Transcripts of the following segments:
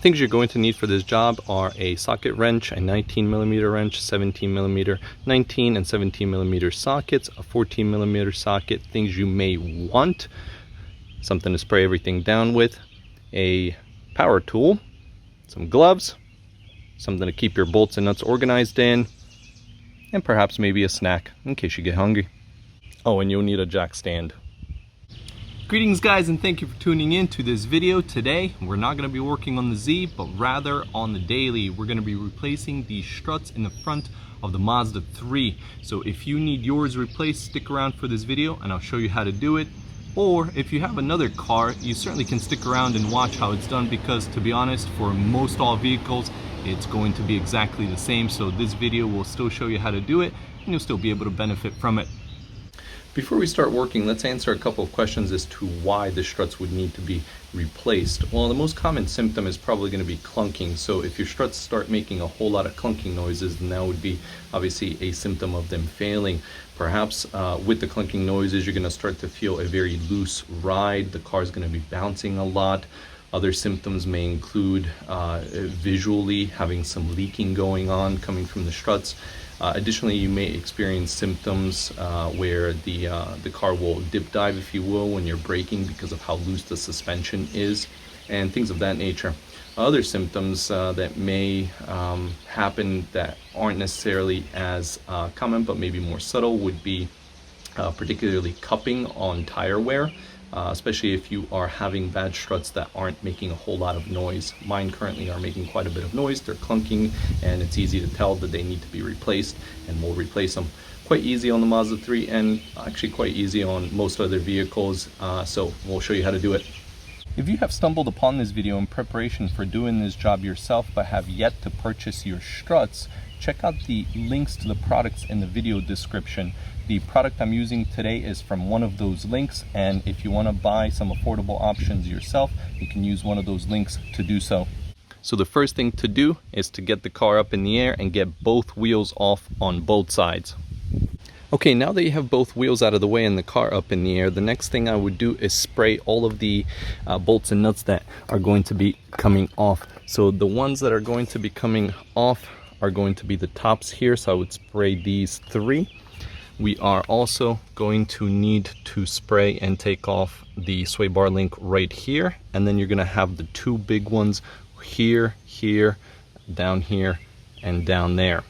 Things you're going to need for this job are a socket wrench, a 19mm wrench, 17mm, 19 and 17mm sockets, a 14mm socket. Things you may want: something to spray everything down with, a power tool, some gloves, something to keep your bolts and nuts organized in, and perhaps maybe a snack in case you get hungry. Oh, and you'll need a jack stand. Greetings guys, and thank you for tuning in to this video. Today we're not going to be working on the Z, but rather on the daily. We're going to be replacing the struts in the front of the Mazda 3. So if you need yours replaced, stick around for this video and I'll show you how to do it. Or if you have another car, you certainly can stick around and watch how it's done, because to be honest, for most all vehicles it's going to be exactly the same. So this video will still show you how to do it and you'll still be able to benefit from it. Before we start working, let's answer a couple of questions as to why the struts would need to be replaced. Well, the most common symptom is probably going to be clunking. So if your struts start making a whole lot of clunking noises, then that would be obviously a symptom of them failing. Perhaps with the clunking noises, you're going to start to feel a very loose ride. The car is going to be bouncing a lot. Other symptoms may include visually having some leaking going on coming from the struts. Additionally, you may experience symptoms where the car will dip dive, if you will, when you're braking because of how loose the suspension is, and things of that nature. Other symptoms that may happen that aren't necessarily as common but maybe more subtle would be particularly cupping on tire wear. Especially if you are having bad struts that aren't making a whole lot of noise. Mine currently are making quite a bit of noise. They're clunking and it's easy to tell that they need to be replaced, and we'll replace them. Quite easy on the Mazda 3 and actually quite easy on most other vehicles, so we'll show you how to do it. If you have stumbled upon this video in preparation for doing this job yourself but have yet to purchase your struts, check out the links to the products in the video description. The product I'm using today is from one of those links, and if you want to buy some affordable options yourself, you can use one of those links to do so. So the first thing to do is to get the car up in the air and get both wheels off on both sides. Okay, now that you have both wheels out of the way and the car up in the air, the next thing I would do is spray all of the bolts and nuts that are going to be coming off. So the ones that are going to be coming off are going to be the tops here, so I would spray these 3. We are also going to need to spray and take off the sway bar link right here, and then you're going to have the 2 big ones here, down here, and down there.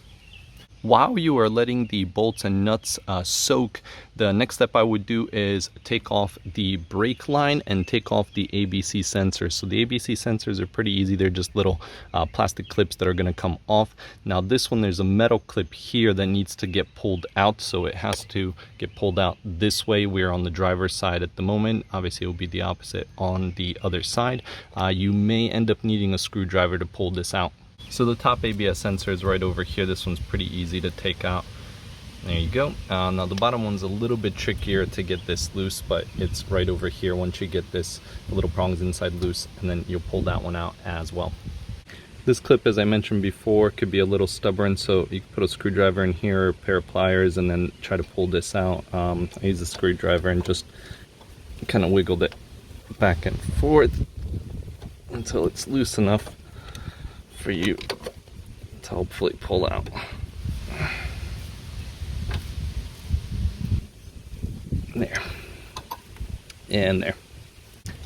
While you are letting the bolts and nuts soak, the next step I would do is take off the brake line and take off the ABC sensors. So the ABC sensors are pretty easy. They're just little plastic clips that are going to come off. Now this one, there's a metal clip here that needs to get pulled out, so it has to get pulled out this way. We're on the driver's side at the moment. Obviously it will be the opposite on the other side. You may end up needing a screwdriver to pull this out. So the top ABS sensor is right over here. This one's pretty easy to take out. There you go. Now the bottom one's a little bit trickier to get this loose, but it's right over here. Once you get this little prongs inside loose, and then you'll pull that one out as well. This clip, as I mentioned before, could be a little stubborn, so you can put a screwdriver in here or a pair of pliers and then try to pull this out. I use a screwdriver and just kind of wiggled it back and forth until it's loose enough for you to hopefully pull out. There. And there.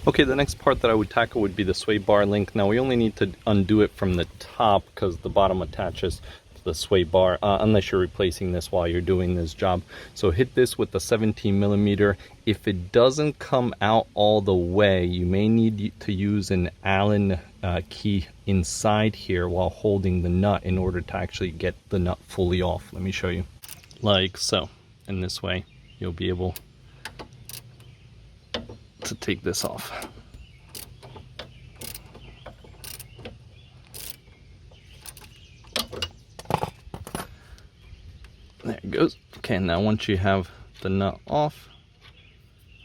Okay, the next part that I would tackle would be the sway bar link. Now we only need to undo it from the top because the bottom attaches to the sway bar, unless you're replacing this while you're doing this job. So hit this with the 17mm. If it doesn't come out all the way, you may need to use an Allen key inside here while holding the nut in order to actually get the nut fully off. Let me show you. Like so. In this way, you'll be able to take this off. There it goes. Okay, now once you have the nut off,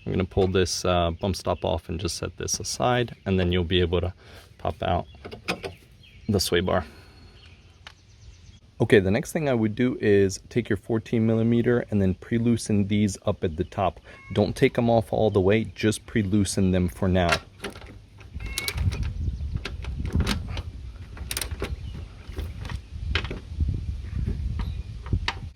I'm going to pull this bump stop off and just set this aside, and then you'll be able to pop out the sway bar. Okay, the next thing I would do is take your 14mm and then pre-loosen these up at the top. Don't take them off all the way, just pre-loosen them for now.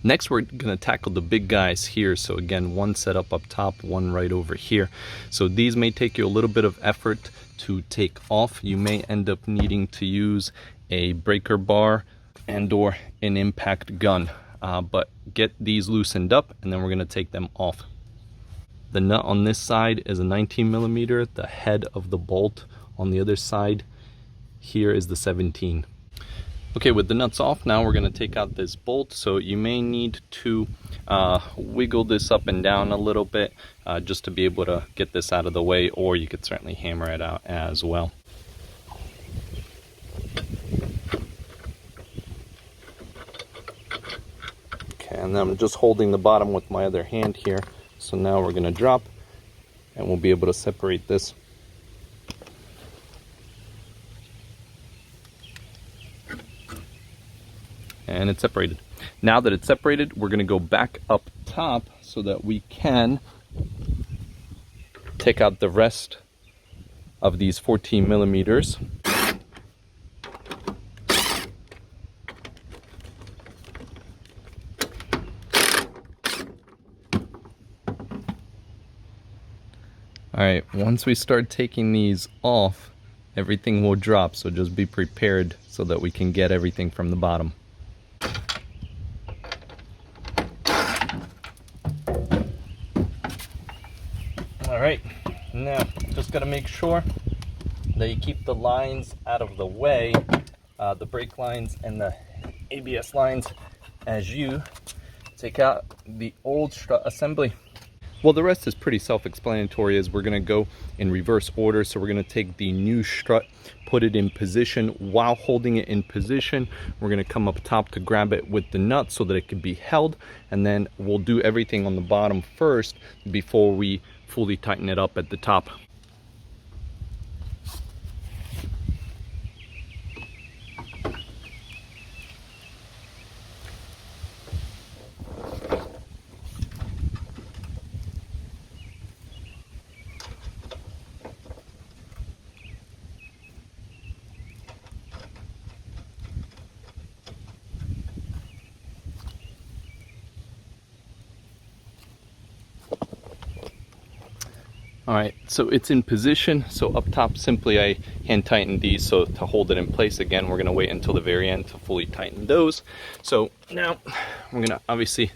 Next, we're going to tackle the big guys here. So again, one set up top, one right over here. So these may take you a little bit of effort to take off. You may end up needing to use a breaker bar and or an impact gun. But get these loosened up and then we're going to take them off. The nut on this side is a 19 millimeter. The head of the bolt on the other side here is the 17. Okay, with the nuts off, now we're going to take out this bolt. So you may need to wiggle this up and down a little bit just to be able to get this out of the way, or you could certainly hammer it out as well. Okay, and then I'm just holding the bottom with my other hand here. So now we're going to drop and we'll be able to separate this. And it's separated. Now that it's separated, we're going to go back up top so that we can take out the rest of these 14 millimeters. All right, once we start taking these off, everything will drop, so just be prepared so that we can get everything from the bottom. All right, now just gotta make sure that you keep the lines out of the way, the brake lines and the ABS lines, as you take out the old strut assembly. Well, the rest is pretty self-explanatory, as we're going to go in reverse order. So we're going to take the new strut, put it in position. While holding it in position, we're going to come up top to grab it with the nut so that it can be held, and then we'll do everything on the bottom first before we fully tighten it up at the top. All right, so it's in position. So up top, simply I hand tighten these so to hold it in place. Again, we're gonna wait until the very end to fully tighten those. So now we're gonna obviously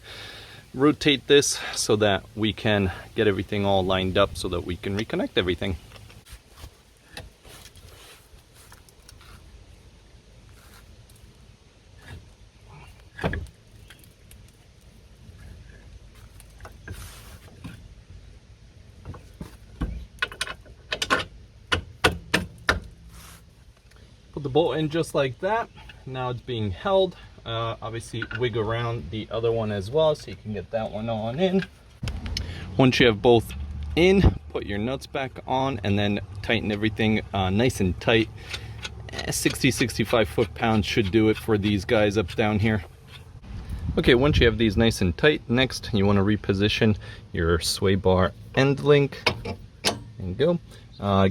rotate this so that we can get everything all lined up so that we can reconnect everything. Put the bolt in just like that. Now it's being held. Obviously wiggle around the other one as well so you can get that one on in. Once you have both in, put your nuts back on and then tighten everything nice and tight. 60-65 foot-pounds should do it for these guys up down here. Okay, once you have these nice and tight, next you want to reposition your sway bar end link. There you go.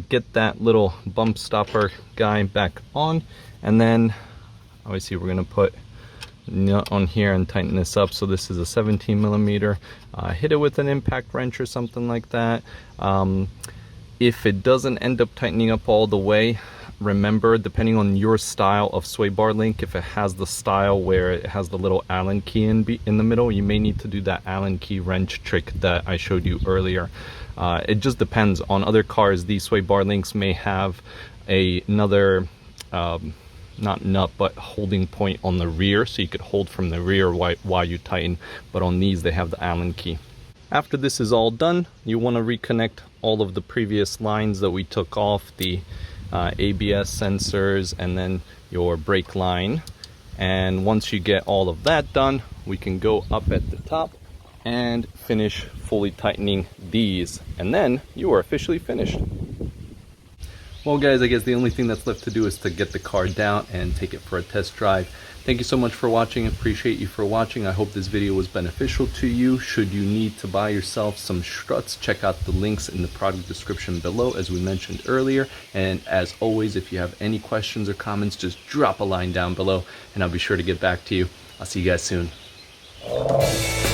Get that little bump stopper guy back on, and then obviously we're going to put nut on here and tighten this up. So this is a 17 millimeter. Hit it with an impact wrench or something like that. If it doesn't end up tightening up all the way, remember, depending on your style of sway bar link, if it has the style where it has the little Allen key in the middle, you may need to do that Allen key wrench trick that I showed you earlier. It just depends. On other cars, these sway bar links may have another not nut but holding point on the rear, so you could hold from the rear while you tighten, but on these they have the Allen key. After this is all done, you want to reconnect all of the previous lines that we took off, the ABS sensors and then your brake line. And once you get all of that done, we can go up at the top and finish fully tightening these, and then you are officially finished. Well guys, I guess the only thing that's left to do is to get the car down and take it for a test drive. Thank you so much for watching. Appreciate you for watching. I hope this video was beneficial to you. Should you need to buy yourself some struts, check out the links in the product description below, as we mentioned earlier. And as always, if you have any questions or comments, just drop a line down below and I'll be sure to get back to you. I'll see you guys soon. it.